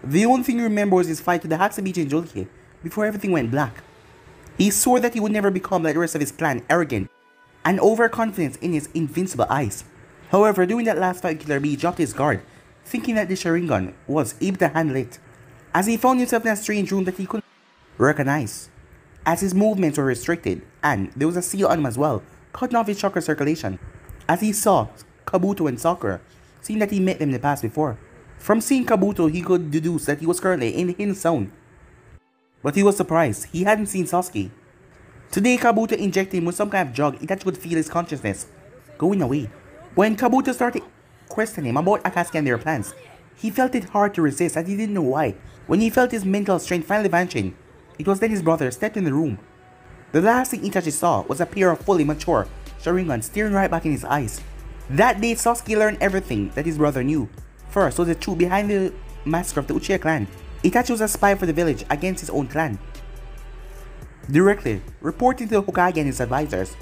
The only thing he remembered was his fight with the Hatsubichi and Jolke before everything went black. He swore that he would never become like the rest of his clan, arrogant and overconfident in his invincible eyes. However, during that last fight with Killer Bee, he dropped his guard, thinking that the Sharingan was able to handle it, as he found himself in a strange room that he couldn't recognize, as his movements were restricted, and there was a seal on him as well, cutting off his chakra circulation. As he saw Kabuto and Sakura, seeing that he met them in the past before. From seeing Kabuto, he could deduce that he was currently in the hidden zone. But he was surprised, he hadn't seen Sasuke. Today, Kabuto injected him with some kind of drug. Itachi could feel his consciousness going away. When Kabuto started questioning him about Akatsuki and their plans, he felt it hard to resist, as he didn't know why. When he felt his mental strength finally vanishing, it was then his brother stepped in the room. The last thing Itachi saw was a pair of fully mature Sharingan staring right back in his eyes. That day, Sasuke learned everything that his brother knew. First was the truth behind the massacre of the Uchiha clan. Itachi was a spy for the village against his own clan, directly reporting to the Hokage and his advisors.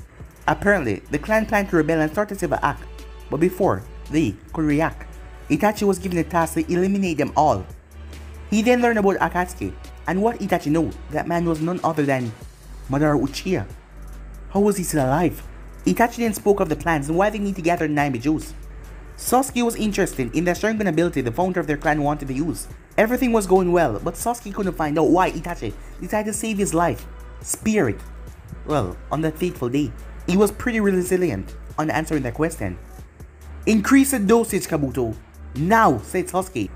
Apparently, the clan planned to rebel and start a civil act, but before they could react, Itachi was given the task to eliminate them all. He then learned about Akatsuki, and what Itachi knew, that man was none other than Madara Uchiha. How was he still alive? Itachi then spoke of the plans and why they need to gather the 9 Bijus. Sasuke was interested in the Sharingan ability the founder of their clan wanted to use. Everything was going well, but Sasuke couldn't find out why Itachi decided to save his life. Spirit. Well, on that fateful day, he was pretty resilient on answering that question. Increase the dosage, Kabuto. Now, said Sasuke.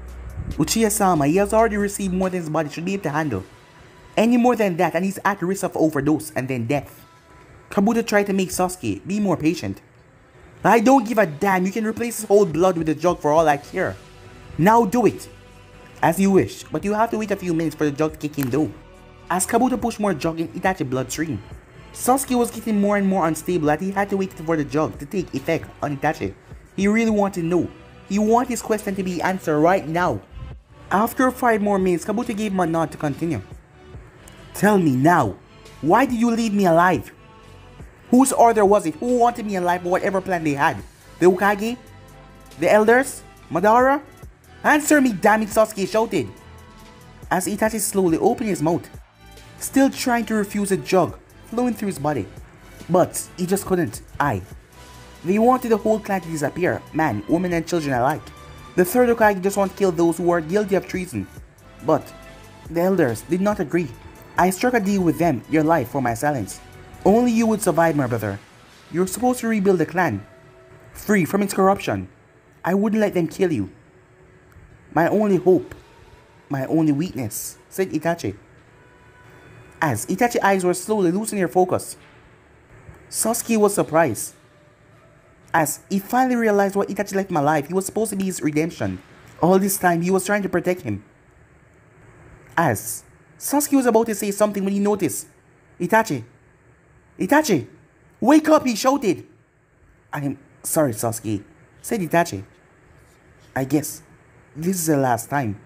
Uchiha-sama, he has already received more than his body should be able to handle. Any more than that and he's at risk of overdose and then death. Kabuto tried to make Sasuke be more patient. I don't give a damn, you can replace his whole blood with the jug for all I care. Now do it. As you wish, but you have to wait a few minutes for the jug to kick in though. as Kabuto pushed more jug in Itachi's bloodstream. Sasuke was getting more and more unstable as he had to wait for the jug to take effect on Itachi. He really wanted to know. He wanted his question to be answered right now. After 5 more minutes, Kabuto gave him a nod to continue. Tell me now, why did you leave me alive? Whose order was it? Who wanted me alive for whatever plan they had? The Hokage? The elders? Madara? Answer me, damn it, Sasuke shouted. As Itachi slowly opened his mouth, still trying to refuse a jug flowing through his body. But he just couldn't. They wanted the whole clan to disappear, man, women and children alike. The third Hokage just wanted to kill those who were guilty of treason. But the elders did not agree. I struck a deal with them, your life for my silence. Only you would survive, my brother. You're supposed to rebuild the clan, free from its corruption. I wouldn't let them kill you. My only hope, my only weakness, said Itachi. As Itachi's eyes were slowly losing their focus, Sasuke was surprised. As he finally realized what Itachi left him alive, he was supposed to be his redemption. All this time, he was trying to protect him. As Sasuke was about to say something when he noticed Itachi. Itachi! Wake up, he shouted. I'm sorry, Sasuke, said Itachi. I guess this is the last time.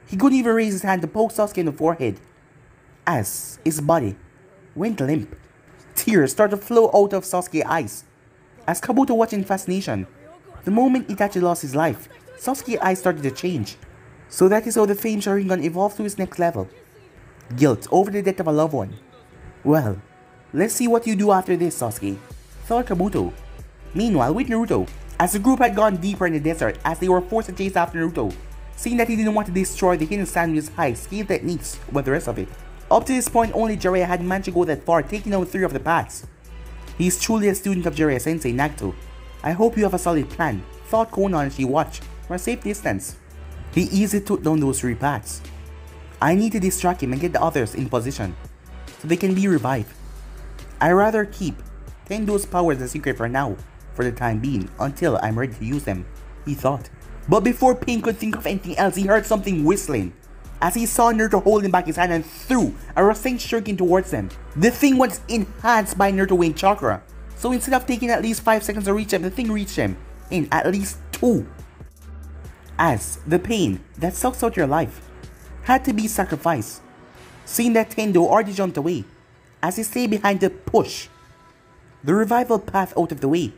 He couldn't even raise his hand to poke Sasuke in the forehead, as his body went limp. Tears started to flow out of Sasuke's eyes, as Kabuto watched in fascination. The moment Itachi lost his life, Sasuke's eyes started to change. So that is how the famed Sharingan evolved to its next level. Guilt over the death of a loved one. Well, let's see what you do after this, Sasuke, thought Kabuto. Meanwhile, with Naruto, as the group had gone deeper in the desert as they were forced to chase after Naruto, seeing that he didn't want to destroy the hidden sand with his high-scale techniques with the rest of it. Up to this point, only Jiraiya had managed to go that far, taking down 3 of the paths. He is truly a student of Jiraiya Sensei, Nagato. I hope you have a solid plan, thought Konan as she watched from a safe distance. He easily took down those 3 paths. I need to distract him and get the others in position, so they can be revived. I rather keep Tendo's powers a secret for now, for the time being, until I'm ready to use them, he thought. But before Pain could think of anything else, he heard something whistling, as he saw Naruto holding back his hand and threw a Rasengan shuriken towards them. The thing was enhanced by Naruto Wing Chakra, so instead of taking at least 5 seconds to reach him, the thing reached him in at least 2. As the pain that sucks out your life had to be sacrificed, seeing that Tendo already jumped away, as he stayed behind to push the revival path out of the way,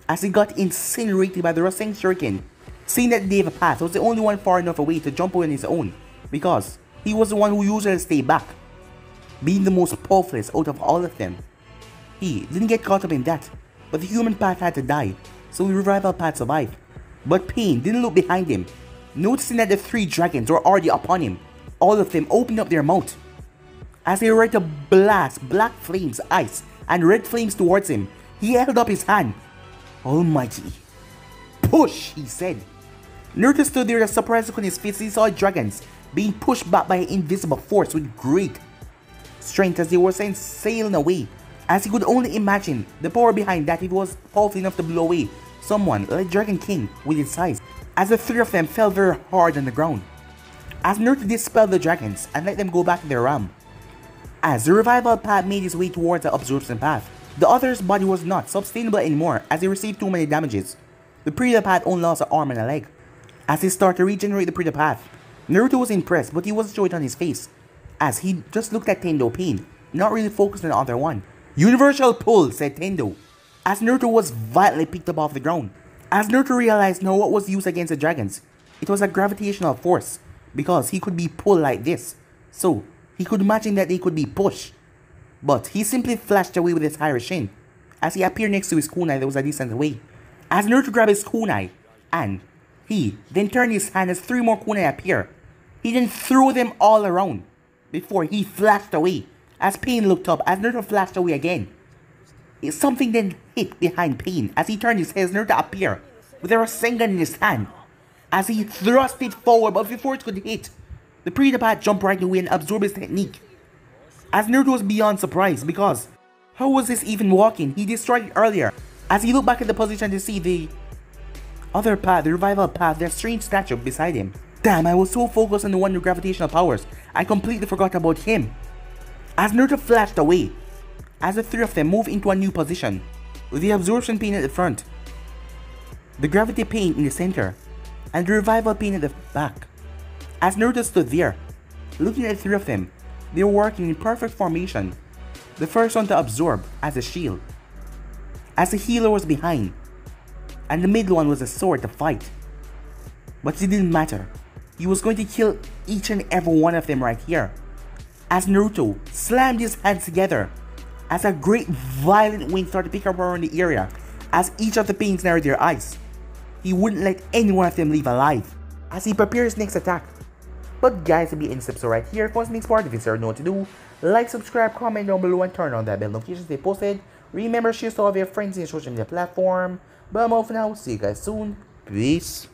as he got incinerated by the Rasengan shuriken. Seeing that Deva Path was the only one far enough away to jump away on his own, because he was the one who usually stayed back, being the most powerful out of all of them. He didn't get caught up in that, but the human path had to die, so the revival path survived. But Pain didn't look behind him, noticing that the 3 dragons were already upon him. All of them opened up their mouth, as they were ready to blast black flames, ice, and red flames towards him. He held up his hand. Almighty. Push, he said. Naruto stood there with a surprised look on his face as he saw dragons being pushed back by an invisible force with great strength as they were sent sailing away, as he could only imagine the power behind that if he was powerful enough to blow away someone like Dragon King with his size, as the 3 of them fell very hard on the ground, as Naruto dispelled the dragons and let them go back to their realm. As the revival path made his way towards the absorption path, the other's body was not sustainable anymore as he received too many damages. The Predator path only lost an arm and a leg. As he started to regenerate the Predator path, Naruto was impressed, but he wasn't showing it on his face, as he just looked at Tendo Pain, not really focused on the other one. Universal pull, said Tendo, as Naruto was violently picked up off the ground. As Naruto realized now what was used against the dragons, it was a gravitational force, because he could be pulled like this, so he could imagine that they could be pushed. But he simply flashed away with his High-Shin, as he appeared next to his kunai that was a distance away. As Naruto grabbed his kunai, and he then turned his hand as 3 more kunai appear. He then threw them all around, before he flashed away, as Pain looked up as Naruto flashed away again. Something then hit behind Pain as he turned his head as Naruto appeared with a Rasengan in his hand, as he thrust it forward, but before it could hit, the Predator path jumped right away and absorbed his technique. As Naruto was beyond surprised, because how was this even walking? He destroyed it earlier. As he looked back at the position to see the other path, the revival path, their strange statue beside him. Damn, I was so focused on the one with gravitational powers, I completely forgot about him. As Naruto flashed away, as the three of them moved into a new position, with the absorption pane at the front, the gravity pane in the center, and the revival pane at the back. As Naruto stood there, looking at the three of them, they were working in perfect formation. The first one to absorb as a shield, as the healer was behind, and the middle one was a sword to fight. But it didn't matter. He was going to kill each and every one of them right here. As Naruto slammed his hands together, as a great violent wind started to pick up around the area, as each of the pains narrowed their eyes. He wouldn't let any one of them leave alive, as he prepares his next attack. But guys, to be in this episode right here, if you want to make part of it, you know what to do. Like, subscribe, comment down below, and turn on that bell notifications they posted. Remember, share to all of your friends in your social media platform. But I'm off now. See you guys soon. Peace.